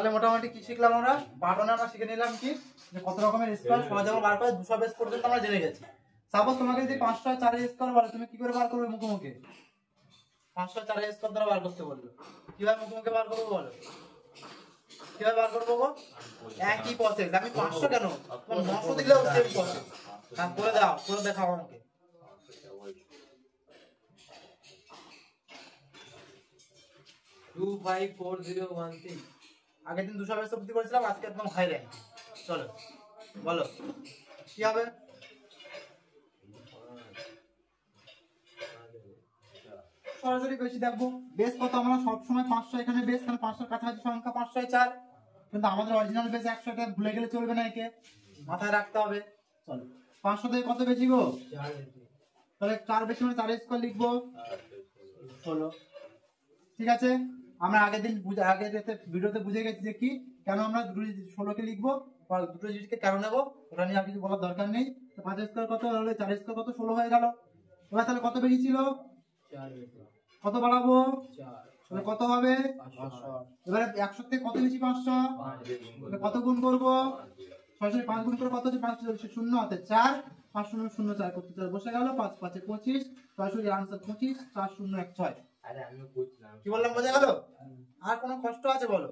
তাহলে মোটামুটি কি শিখলাম আমরা? পার্টনে আমরা শিখে নিলাম কি যে কত রকমের স্কয়ার সহজে বার করে 200 বেস পর্যন্ত আমরা জেনে গেছি। সাপোজ তোমাকে যদি 500 আর 4 এর স্কয়ার বলে তুমি কি করে বার করবে মুখোমুখি? 500 আর 4 এর স্কয়ার দ্বারা বার করতে বললো, কিভাবে মুখোমুখি বার করবো বলো? কিভাবে বার করবো গো? একই প্রসেস। আমি 500 কেন, তুমি 900 দিলেও সেম প্রসেস। হ্যাঁ করে দাও, করে দেখাও আমাকে। 254013 আগের দিন 200 বেস অবধি করেছিলাম, আজকে একদম হাই র্যাঙ্ক। চলো বলো কি হবে? সরাসরি বেশি দেখবো বেস কত। আমরা সবসময় 500 এখানে বেস, কারণ 500 কাছাকাছি সংখ্যা 500 4, কিন্তু আমাদের অরিজিনাল বেস 100, এটা ভুলে গেলে চলবে না, একে মাথায় রাখতে হবে। চলো 500 থেকে কত বেশি গো? 4 বেশি। তাহলে 4 বেশি মানে 4 স্কয়ার লিখবো 16। ঠিক আছে, আমরা আগের দিন ভিডিওতে বুঝে গেছি যে কি কেন আমরা 16 কে লিখবো, দুটো জিনিসকে কেন নেবো, ওটা নিয়ে আর কিছু বলার দরকার নেই। তো 5 স্কয়ার কত হলো, 4 স্কয়ার কত, 16 হয়ে গেল। এবার তাহলে কত বেশি ছিল? 4 বেশি। কত বাড়াবো? 4 তাহলে কত হবে? 500। এবারে 100 থেকে কত বেশি? 500। তাহলে কত গুণ করবো? সরাসরি 5 গুণ করে কত হচ্ছে? 5 0 হাতে 4, 5 0 0 4 করতে 4 বসে গেল, 5 5 25, সরাসরি আনসার 25, 4 0 1 6। আরে আমিও করছিলাম। কি বললাম বোঝা গেল? আর কোনো কষ্ট আছে বলো?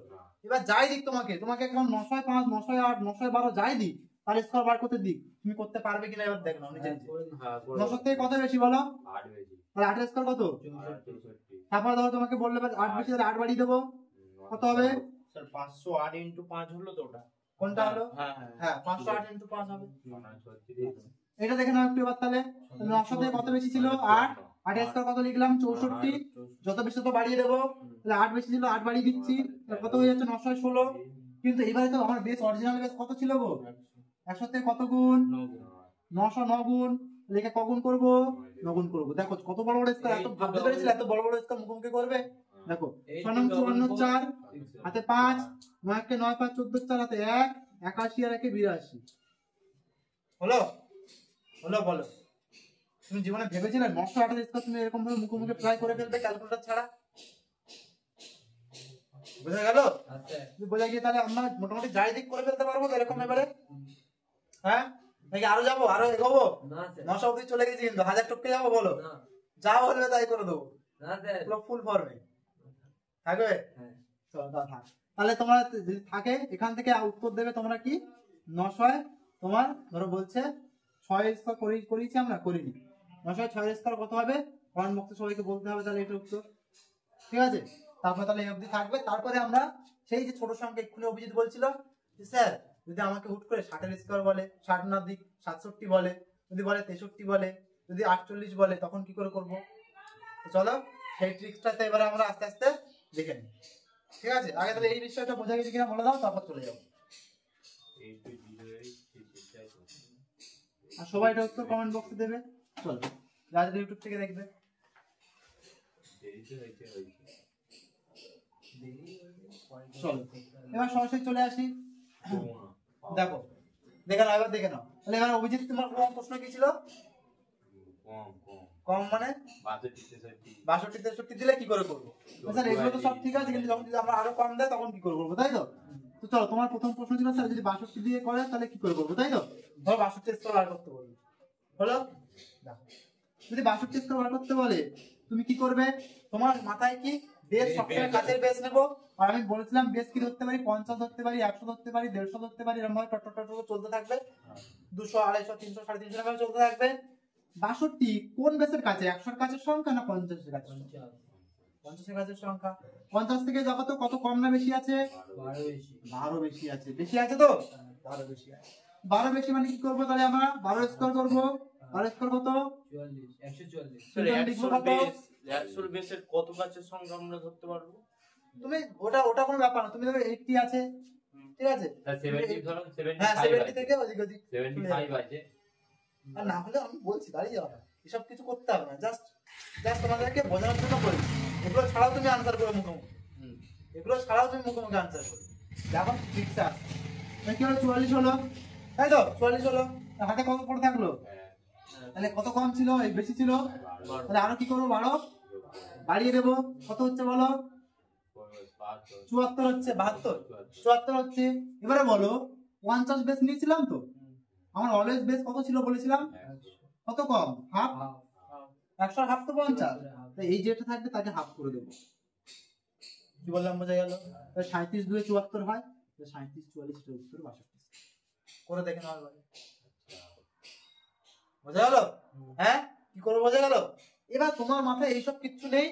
এবার যাই দিক তোমাকে এখন 905 908 912 যাই দিক, তার স্কয়ার বার করতে দিক, তুমি করতে পারবে কিনা এবার দেখো নিজে নিজে। 900 থেকে কত বেশি বলো? 8 বেশি। তাহলে 8 এর স্কয়ার কত? 64। তারপর ধরো তোমাকে বললে 8 বেশি, তাহলে 8 বাড়িয়ে দেবো, কত হবে? স্যার 508 * 5 হলো তো ওটা। কোনটা হলো? হ্যাঁ হ্যাঁ 508 * 5 হবে। 36। এটা দেখে নাও একটু এবার। তাহলে 900 থেকে কত বেশি ছিল? 8। 8 এর স্কয়ার কত লিখলাম? 64। যত বেশি তত বাড়িয়ে দেবো, তাহলে 8 বেশি ছিল 8 বাড়িয়ে দিচ্ছি, তাহলে কত হয়ে যাচ্ছে? 916। কিন্তু এবারে তো আমার বেস অরিজিনাল বেস কত ছিল গো? 100 থেকে কত গুণ? 909 গুণ। লেখা ক গুণ করব? 9 গুণ করব। দেখো কত বড় বড় স্কয়ার, এত ভাবতে পেরেছিল এত বড় বড় স্কয়ার মুখোমুখি করবে। দেখো 6 9 54 4 হাতে 5, 9 কে 9 5 14 4 হাতে 1, 81 আর 1 82। হলো হলো বলো? তুমি জীবনে ভেবেছিলে 928 স্কয়ার তুমি এরকম ভাবে মুখোমুখি ট্রাই করে ফেলবে ক্যালকুলেটর ছাড়া? বুঝা গেল? আচ্ছা তুমি বোঝা গিয়ে তাহলে আমরা মোটামুটি যাই দিক করে ফেলতে পারবো তো এরকম এবারে? হ্যাঁ নাকি আরো যাবো, আরো এগোবো? না স্যার 900 অবধি চলে গেছি, কিন্তু 1000 টপকে যাবো বলো? না যা বলবে তাই করে দেবো, না স্যার পুরো ফুল ফর্মে থাকবে। হ্যাঁ চলো থাক। তাহলে তোমরা যদি থাকে এখান থেকে উত্তর দেবে তোমরা কি 900 তোমার ধরো বলছে 6 স্কয়ার করেছি আমরা, করিনি। 900 6 স্কয়ার কত হবে? কমেন্ট বক্সে সবাইকে বলতে হবে তাহলে এটা উত্তর। ঠিক আছে, তারপর তাহলে এই অবধি থাকবে। তারপরে আমরা সেই যে ছোট সংখ্যা এক্ষুনি অভিজিৎ বলছিল যে স্যার যদি আমাকে হুট করে 60 এর স্কয়ার বলে, 60 না দিক 67 বলে, যদি বলে 63 বলে, যদি 48 বলে, তখন কি করে করব? তো চলো সেই ট্রিক্সটাতে এবারে আমরা আস্তে আস্তে দেখে নিই। ঠিক আছে, আগে তাহলে এই বিষয়টা বোঝা গেছে কিনা বলে দাও, তারপর চলে যাবো। আর সবাই এটা উত্তর কমেন্ট বক্সে দেবে। চলো যারা ইউটিউব থেকে দেখবে। চলো এবার সরাসরি চলে আসি। দেখো দেখে নাও, এবার দেখে নাও। তাহলে এবার অভিজিৎ তোমার প্রশ্ন কি ছিল? কম মানে 62 63 দিলে কি করে করবো? স্যার এগুলো তো সব ঠিক আছে, কিন্তু যখন যদি আমরা আরো কম দেয় তখন কি করে করবো, তাই তো? তো চলো তোমার প্রথম প্রশ্ন ছিল স্যার যদি 62 দিয়ে করে তাহলে কি করে করবো, তাই তো? ধরো 62 স্কয়ার বার করতে বলবে, হলো? দেখো যদি 62 স্কয়ার বার করতে বলে তুমি কি করবে? তোমার মাথায় কি বেস সবসময় কাছের বেস নেবো, আর আমি বলেছিলাম বেস কি ধরতে পারি? 50 ধরতে পারি, 100 ধরতে পারি, 150 ধরতে পারি, এরকম ভাবে টট চলতে থাকবে। 200 250 300 350 ভাবে চলতে থাকবে। 62 কোন বেসের কাছে? 100 এর কাছের সংখ্যা না 50 এর কাছে? 50 এর কাছের সংখ্যা। 50 থেকে দেখো তো কত কম না বেশি আছে? 12 বেশি। 12 বেশি আছে। বেশি আছে তো? 12 বেশি আছে। 12 বেশি মানে কি করবো তাহলে আমরা? 12 স্কয়ার করব। 12 স্কয়ার কত? 44 144। স্যার 100 বেসের কত কাছের সংখ্যা আমরা ধরতে পারবো? তুমি ওটা কোনো ব্যাপার না, তুমি ধরো 80 আছে, ঠিক আছে? 70 ধরো, 75 হ্যাঁ 70 থেকে ওদিক 75 আছে। আর না হলে আমি বলছি দাঁড়িয়ে যাও না, এসব কিছু করতে হবে না, জাস্ট তোমাদেরকে বোঝানোর জন্য বলছি। এগুলো ছাড়াও তুমি আনসার করে মুখোমুখি, এগুলো ছাড়াও তুমি মুখোমুখি আনসার করবে। এখন ফিক্স আছে কি হলো? 44 হলো, তাই তো? 44 হলো, হাতে কত পড়ে থাকলো? তাহলে কত কম ছিল? এই বেশি ছিল, তাহলে আরো কি করবো? 12 বাড়িয়ে দেবো। কত হচ্ছে বলো? 74 হচ্ছে, 72 74 হচ্ছে। এবারে বলো 50 বেস নিয়েছিলাম তো, আমার অলওয়েজ বেস কত ছিল বলেছিলাম, কত কম, হাফ। 100 হাফ তো 50, তাই এই যেটা থাকবে তাকে হাফ করে দেবো। কি বললাম, বোঝা গেল? 37 2 74 হয়, 37 44 এর উত্তর 62 করে দেখে নাও এবারে। বোঝা গেল? হ্যাঁ, কি করে বোঝা গেল? এবার তোমার মাথায় এইসব কিচ্ছু নেই,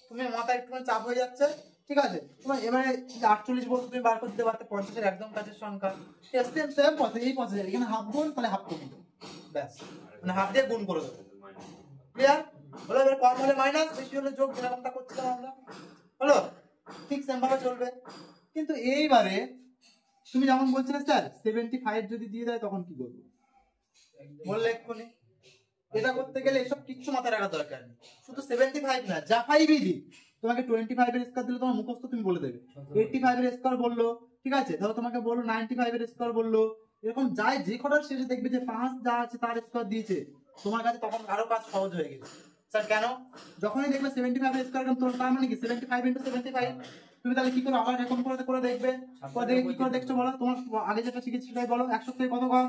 তুমি মাথায় একটু চাপ হয়ে যাচ্ছে, ঠিক আছে? তোমার এবারে 48 বলতে তুমি বার করতে পারতে 50 এর একদম কাছের সংখ্যা, সেম সেম প্রসেস, এই প্রসেস। এখানে হাফ গুণ, তাহলে হাফ কমে দেবো, ব্যাস, মানে হাফ দিয়ে গুণ করে দেবো। ক্লিয়ার হলো? এবার কম হলে মাইনাস, বেশি হলে যোগ, যেরকমটা করছিলাম আমরা, হলো? ঠিক সেম ভাবে চলবে। কিন্তু এইবারে তুমি যেমন বলছিলে স্যার 75 যদি দিয়ে দেয় তখন কি করবো বললে এক্ষুনি। এটা করতে গেলে এসব কিচ্ছু মাথায় রাখার দরকার নেই, শুধু 75 না, যা 5ই দিই, তোমাকে 25 এর স্কয়ার দিলে তোমার মুখস্থ তুমি বলে দেবে। 85 এর স্কয়ার বললো, ঠিক আছে, ধরো তোমাকে বললো 95 এর স্কয়ার বললো, এরকম যাই যে কটার শেষে দেখবে যে 5 যা আছে তার স্কয়ার দিয়েছে, তোমার কাছে তখন আরো কাজ সহজ হয়ে গেছে। স্যার কেন? যখনই দেখবে 75 এর স্কয়ার, তোমার তার মানে কি 75 × 75, তুমি তাহলে কি করে আবার এরকম করে দেখবে, করে দেখে কি করে দেখছো বলো? তোমার আগে যেটা শিখেছি সেটাই বলো। 100 থেকে কত কম?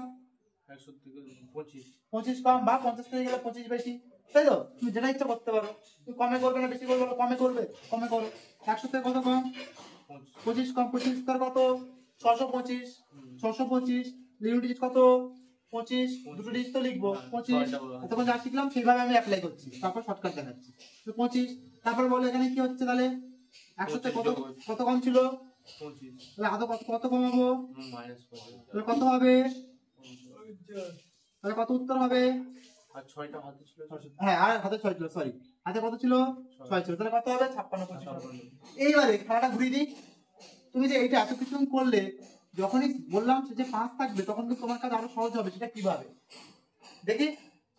100 থেকে 25 25 কম, বা 50 থেকে গেলে 25 বেশি, তাই তো? তুমি যেটা ইচ্ছা করতে পারো, তুমি কমে করবে না বেশি করবে, কমে করবে, কমে করো। 100 থেকে কত কম? 25 কম। 25 তার কত? 625। 625 লিমিট ডিজিট কত? 25, দুটো ডিজিট তো লিখবো 25। এতক্ষণ যা শিখলাম সেইভাবে আমি অ্যাপ্লাই করছি, তারপর শর্টকাট দেখাচ্ছি। তো 25, তারপর বলো এখানে কি হচ্ছে তাহলে? 100 থেকে কত কত কম ছিল? 25, তাহলে আদৌ কত কত কমাবো? -25, তাহলে কত হবে? তাহলে কত উত্তর হবে? আর 6টা হাতে ছিল, হ্যাঁ, আর হাতে 6 ছিল, সরি, হাতে কত ছিল? 6 ছিল, তাহলে কত হবে? 56 25। এইবারে খেলাটা ঘুরিয়ে দিই। তুমি যে এইটা এত কিছু করলে, যখনই বললাম যে 5 থাকবে তখন কিন্তু তোমার কাজ আরো সহজ হবে। সেটা কিভাবে দেখি,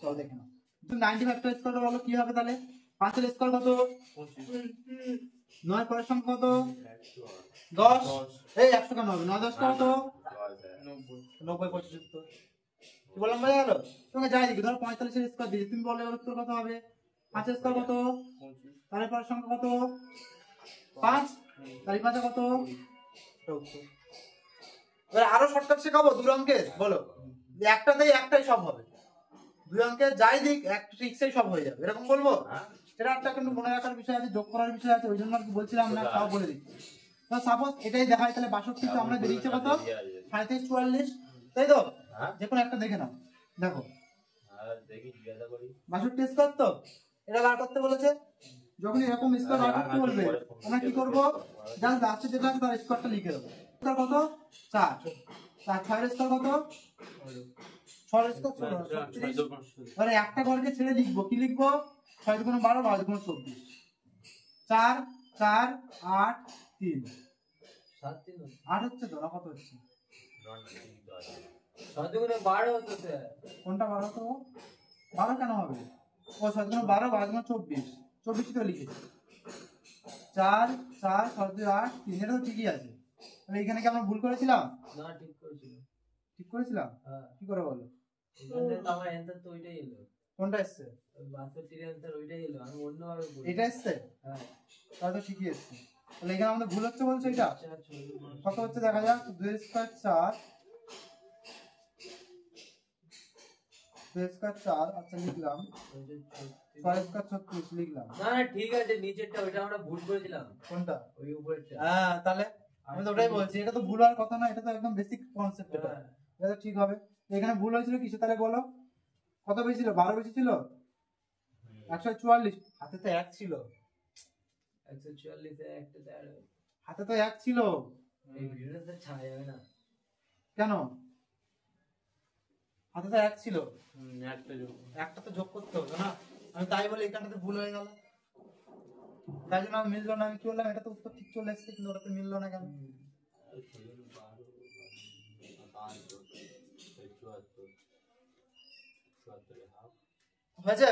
চলো দেখে নাও। তুমি 95 টা স্কয়ার বলো কি হবে তাহলে? 5 এর স্কয়ার কত? 25, 9 পরের সংখ্যা কত? 10। এই 100 কেন হবে? 9 10 কত? 90, 90 25 উত্তর। কি বললাম, বোঝা গেল? তোমাকে যাই দিকে ধরো 45 এর স্কয়ার দিয়েছি, তুমি বলো এর উত্তর কত হবে? 5 এর স্কয়ার কত? 25, তাহলে পরের সংখ্যা কত? 5। তাহলে 5 কত? এটা উত্তর। এবার আরো শর্টকাট শেখাবো 2 অঙ্কের, বলো। একটাতেই একটাই সব হবে, 2 অঙ্কের যাই দিক এক ট্রিক্সেই সব হয়ে যাবে, এরকম বলবো। সেটা একটা কিন্তু মনে রাখার বিষয় আছে, যোগ করার বিষয় আছে, ওই জন্য আর কি বলছিলাম না, তাও বলে দিচ্ছি। তো সাপোজ এটাই দেখাই, তাহলে 62 তো আমরা বেরিয়েছে কত? 37 44, তাই তো? যে কোনো একটা দেখে নাও, দেখো 62 স্কয়ার তো এটা বার করতে বলেছে। যখন এরকম স্কয়ার বার করতে বলবে, আমরা কি করব? জাস্ট লাস্টে যেটা আছে তার স্কয়ারটা লিখে দেবো। স্কয়ার কত? 4। 6 এর স্কয়ার কত? 6 এর স্কয়ার 36। মানে একটা ঘরকে ছেড়ে লিখবো, কি লিখবো? 6 × 12 12 × 24। 4 4 8 3 8 হচ্ছে তো, না কত হচ্ছে? 12 হতো স্যার। কোনটা 12 তো? 12 কেন হবে? ও 7 × 12 12 × 24, 24 তো লিখেছি। 4 4 6 8 3, এটা তো ঠিকই আছে। তাহলে এখানে কি আমরা ভুল করেছিলাম? না, ঠিক করেছিল। ঠিক করেছিলাম? হ্যাঁ, কি করে বলো? এখানে তো আমার অ্যানসার তো ওইটাই এলো। কোনটা এসছে? 62 এর অ্যানসার ওইটাই এলো, আমি অন্যভাবে বলি। এটা এসছে? হ্যাঁ, তাহলে তো ঠিকই এসছে। তাহলে এখানে আমাদের ভুল হচ্ছে বলছো এটা? 4 6 কত হচ্ছে দেখা যাক। 2 স্কয়ার 4, 2 স্কয়ার 4, আচ্ছা লিখলাম। 6 স্কয়ার 36 লিখলাম। না না, ঠিক আছে, নিচেরটা ওইটা আমরা ভুল করেছিলাম। কোনটা? ওই উপরেরটা। হ্যাঁ, তাহলে আমি তো ওটাই বলছি, এটা তো ভুল হওয়ার কথা না, এটা তো একদম বেসিক কনসেপ্ট। এটা হ্যাঁ। এটা তো ঠিক হবে। এখানে ভুল হয়েছিল কিসে তাহলে বলো? কত বেশি ছিল? 12 বেশি ছিল? 144, হাতে তো 1 ছিল। 144 এ একটা তার হাতে তো 1 ছিল। এই ভিডিওটা ছাড়া যাবে না কেন? হাতে তো 1 ছিল, একটা তো যোগ করতে হবে না? আমি তাই বলি এখানটাতে ভুল হয়ে গেল, তাই জন্য আমি মিললো না। আমি কি বললাম, এটা তো উত্তর ঠিক চলে এসেছে, কিন্তু ওটাতে মিললো না কেন? হয়েছে?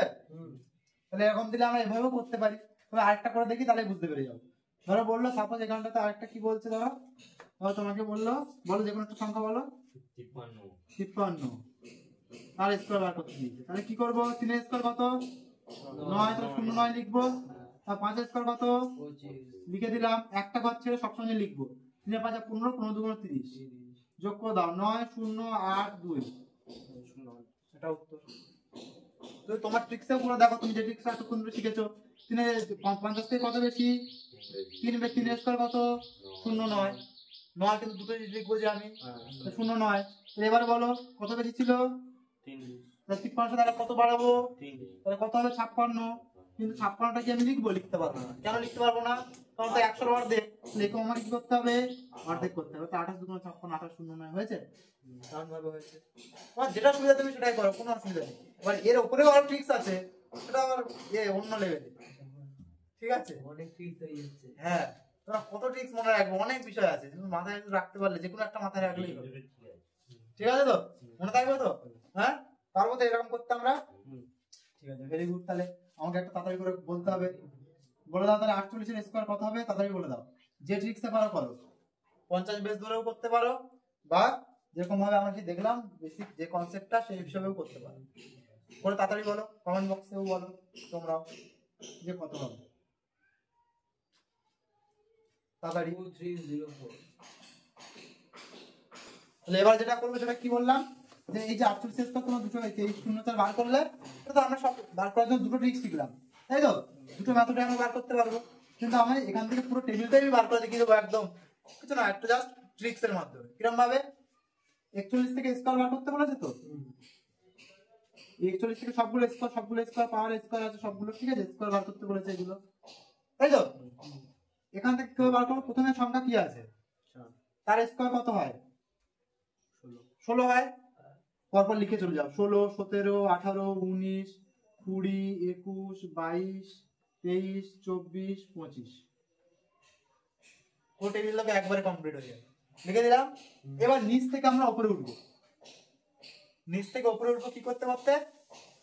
তাহলে এরকম দিলে আমরা এভাবেও করতে পারি। তবে আরেকটা করে দেখি, তাহলে বুঝতে পেরে যাও। ধরো বললো সাপোজ এখানটাতে আরেকটা কি বলছে, ধরো ধরো তোমাকে বললো, বলো যে কোনো একটা সংখ্যা বলো। 53 তার স্কয়ার বার করতে দিয়েছে, তাহলে কি করবো? 3 এর স্কয়ার কত? 9, তাহলে 09 লিখবো। আর 5 স্কোয়ার কত 25 লিখে দিলাম, একটা ঘর ছেড়ে সবসময় লিখবো। 3 5 15 15 2 30 যোগ করে দাও 9 0 8 2। এটা উত্তর। তো তোমার ট্রিক্সে পুরো দেখো, তুমি যে ট্রিক্সটা এতক্ষণ ধরে শিখেছো। 50 থেকে কত বেশি 3 স্কোয়ার কত 0 9 9 কিন্তু দুটো লিখবো যে আমি 0 9। এবারে বলো কত বেশি ছিল 3 53, তাহলে কত বাড়াবো 3 তাহলে কত হবে 56। কিন্তু 56টা কি আমি লিখবো? লিখতে পারবো না। কেন লিখতে পারবো না? কারণ তো 100 এর অর্ধেক, লিখে আমাকে কি করতে হবে? অর্ধেক করতে হবে। তো 28 2 56 28 0 9 হয়েছে। কারণ ভাবে হয়েছে। তোমার যেটা সুবিধা তুমি সেটাই করো, কোনো অসুবিধা নেই। এবার এর উপরেও আরো ট্রিক্স আছে, সেটা আবার অন্য লেভেলে। ঠিক আছে, অনেক ফিট হয়ে যাচ্ছে। হ্যাঁ তোমরা কত ট্রিক্স মনে রাখবে, অনেক বিষয় আছে, তুমি মাথায় রাখতে পারলে যে কোনো একটা মাথায় রাখলেই হবে। ঠিক আছে তো, মনে থাকবে তো? হ্যাঁ পারবো তো এরকম করতে আমরা? ঠিক আছে, ভেরি গুড। তাহলে আমাকে একটা তাড়াতাড়ি করে বলতে হবে, বলে দাও তাহলে 48 এর স্কয়ার কত হবে, তাড়াতাড়ি বলে দাও। যে ট্রিক্সে পারো করো, 50 বেস ধরেও করতে পারো, বা যেরকম ভাবে আমরা কি দেখলাম বেসিক যে কনসেপ্টটা সেই হিসাবেও করতে পারো। করে তাড়াতাড়ি বলো, কমেন্ট বক্সেও বলো তোমরাও যে কত হবে তাড়াতাড়ি। 2304 তাহলে এবার যেটা করবে সেটা কি বললাম, যে এই যে 48 এর স্কয়ার তোমার দুটো 23 0 বার করলে, এটা তো আমরা সব বার করার জন্য দুটো ট্রিক্স শিখলাম, তাই তো? দুটো মেথডে আমরা বার করতে পারবো। কিন্তু আমি এখান থেকে পুরো টেবিলটাই আমি বার করে দেখিয়ে দেবো একদম, কিছু না, একটু জাস্ট ট্রিক্স এর মাধ্যমে। কিরকম ভাবে? 41 থেকে স্কয়ার বার করতে বলেছে তো, 41 থেকে সবগুলো স্কয়ার পাওয়ার স্কয়ার আছে সবগুলো, ঠিক আছে, স্কয়ার বার করতে বলেছে এগুলো, তাই তো? এখান থেকে কেউ বার করো, প্রথমে সংখ্যা কি আছে, তার স্কয়ার কত হয় 16 হয়। পরপর লিখে চলে যাও, 16 17 18 19 20 21 22 23 24 25। ও টেবিলটাকে একবারে কমপ্লিট হয়ে যাবে, লিখে দিলাম। এবার নিচ থেকে আমরা উপরে উঠবো, নিচ থেকে উপরে উঠবো কি করতে করতে,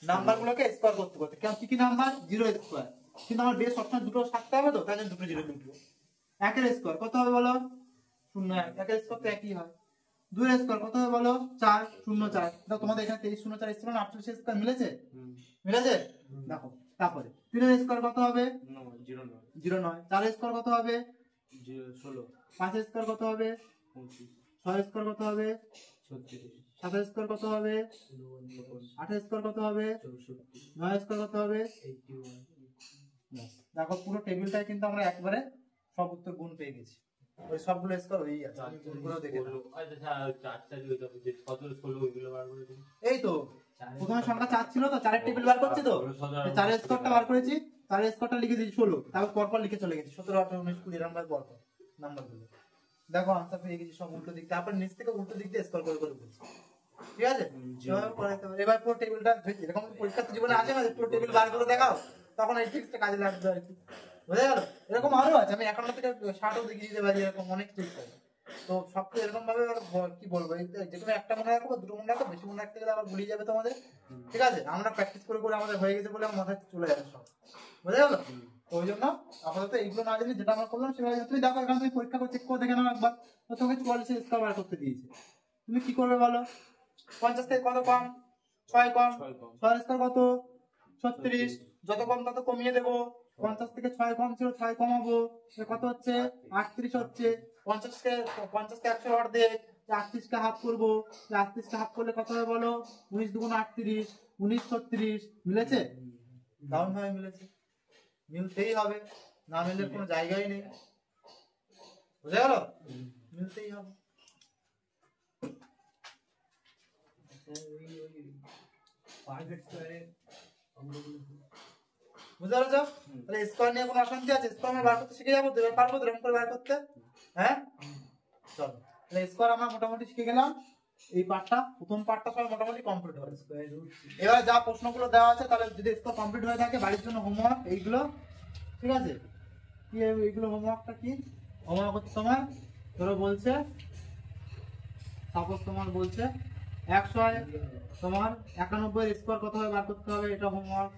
নাম্বারগুলোকে স্কয়ার করতে করতে। কেন কি কি নাম্বার? 0 স্কয়ার, কিন্তু আমার বেস সবসময় দুটো থাকতে হবে তো, তাই জন্য দুটো 0 লিখবো। 1 এর স্কয়ার কত হবে বলো? 0 1, 1 এর স্কয়ার তো একই হয়। 2 এর স্কয়ার কত হবে বলো? 4 0 4। দেখো তোমাদের এখানে 23 0 4 এসেছিল না, 48 এর স্কয়ার মিলেছে? মিলেছে, দেখো। তারপরে 3 এর স্কয়ার কত হবে? 0 0 9। 4 এর স্কয়ার কত হবে? 16 5 এর স্কয়ার কত হবে? 25 6 এর স্কয়ার কত হবে? 36 7 এর স্কয়ার কত হবে? 8 এর স্কয়ার কত হবে? 9 এর স্কয়ার কত হবে? 81 দেখো পুরো টেবিলটাই কিন্তু আমরা একবারে সব উত্তর গুণ পেয়ে গেছি। ওই সবগুলো স্কয়ার হয়েই আছে, আমি গুণগুলো দেখে নাও। আচ্ছা চারটা দিতে হবে, যে 17 16 ওইগুলো বার করে দিন। এই তো প্রথমে সংখ্যা 4 ছিল তো, 4 এর টেবিল বার করছি তো, 4 এর স্কয়ারটা বার করেছি, 4 এর স্কয়ারটা লিখে দিয়েছি 16, তারপর পরপর লিখে চলে গেছি 17 18 19 20 এরকম ভাবে পরপর নাম্বারগুলো। দেখো আনসার পেয়ে গেছি সব উল্টো দিক থেকে, তারপর নিচ থেকে উল্টো দিক দিয়ে স্কয়ার করে করে বলছি। ঠিক আছে, এভাবে করাইতে হবে। এবার পুরো টেবিলটা এরকম পরীক্ষার জীবনে আছে না, যে পুরো টেবিল বার করে দেখাও, তখন এই ট্রিক্সটা কাজে লাগবে আর কি। বুঝা গেল? এরকম আরো আছে, আমি 51 থেকে 60ও দেখিয়ে দিতে পারি, এরকম অনেক ট্রিক্স আছে। তো সবটা এরকম ভাবে কি বলবো, যে কোনো একটা মনে রাখবো, দুটো মনে রাখবো, বেশি মনে রাখতে গেলে আবার ভুলিয়ে যাবে তোমাদের। ঠিক আছে, আমরা প্র্যাকটিস করে করে আমাদের হয়ে গেছে বলে আমার মাথায় চলে যাবে সব। বুঝা গেল? তো ওই জন্য আপাতত এইগুলো না জানি, যেটা আমরা করলাম সেভাবে তুমি দেখো, এখানে তুমি পরীক্ষা করে চেক করে দেখে নাও একবার। তো তোমাকে 44 এর স্কয়ার বার করতে দিয়েছে, তুমি কি করবে বলো? 50 থেকে কত কম? 6 কম। 6 এর স্কয়ার কত? 36। যত কম তত কমিয়ে দেবো। 50 থেকে 6 কম ছিল, 6 কমাবো, কত হচ্ছে? 38 হচ্ছে। 50 কে 100 অর্ধেক, 38 কে হাফ করবো, 38 কে হাফ করলে কত হবে বলো? 19 2 38, 19 36। মিলেছে? দারুণ ভাবে মিলেছে, মিলতেই হবে, না মিললে কোনো জায়গাই নেই। বুঝা গেল? মিলতেই হবে। পারফেক্ট স্কয়ারে অঙ্কগুলো বুঝতে পারছো? তাহলে স্কয়ার নিয়ে কোনো অশান্তি আছে? স্কয়ার আমরা বার করতে শিখে যাবো তো, এবার পারবো তো এরকম করে বার করতে? হ্যাঁ চলো, তাহলে স্কয়ার আমরা মোটামুটি শিখে গেলাম। এই পার্টটা, প্রথম পার্টটা সব মোটামুটি কমপ্লিট হবে। স্কয়ার রুট এবার যা প্রশ্নগুলো দেওয়া আছে, তাহলে যদি স্কয়ার কমপ্লিট হয়ে থাকে, বাড়ির জন্য হোমওয়ার্ক এইগুলো, ঠিক আছে? কি এইগুলো হোমওয়ার্কটা কি? হোমওয়ার্ক হচ্ছে তোমার, ধরো বলছে, সাপোজ তোমার বলছে 100 তোমার 91 এর স্কয়ার কত হবে বার করতে হবে, এটা হোমওয়ার্ক।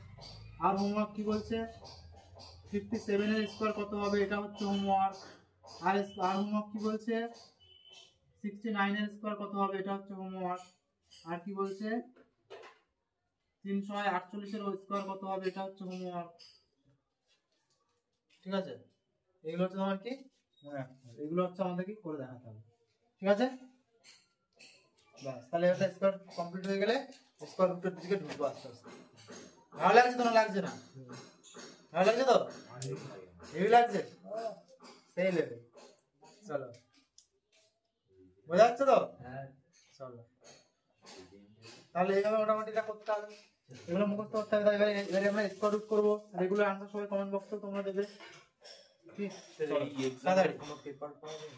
আর হোমওয়ার্ক কি বলছে, 57 এর স্কয়ার কত হবে, এটা হচ্ছে হোমওয়ার্ক। আর হোমওয়ার্ক কি বলছে, 69 এর স্কয়ার কত হবে, এটা হচ্ছে হোমওয়ার্ক। আর কি বলছে, 348 এর স্কয়ার কত হবে, এটা হচ্ছে হোমওয়ার্ক। ঠিক আছে, এগুলো হচ্ছে তোমার কি মনে রাখতে হবে, এগুলো হচ্ছে আমাদের কি করে দেখাতে হবে। ঠিক আছে, বাস তাহলে এটা স্কোয়ার কমপ্লিট হয়ে গেলে স্কোয়ার রুটের দিকে ঢুকবো আস্তে আস্তে। ভালো লাগছে তো না লাগছে না? ভালো লাগছে তো? হেভি লাগছে, সেই লেভেল। চলো, বোঝা যাচ্ছে তো? হ্যাঁ চলো তাহলে এইভাবে মোটামুটি এটা করতে হবে, এগুলো মুখস্থ করতে হবে। এবারে এবারে আমরা স্কোয়ার রুট করবো, আর এগুলো আনসার সবাই কমেন্ট বক্সে তোমরা দেবে। ঠিক, চলো, তাড়াতাড়ি। কোনো পেপার পাওয়া যায়?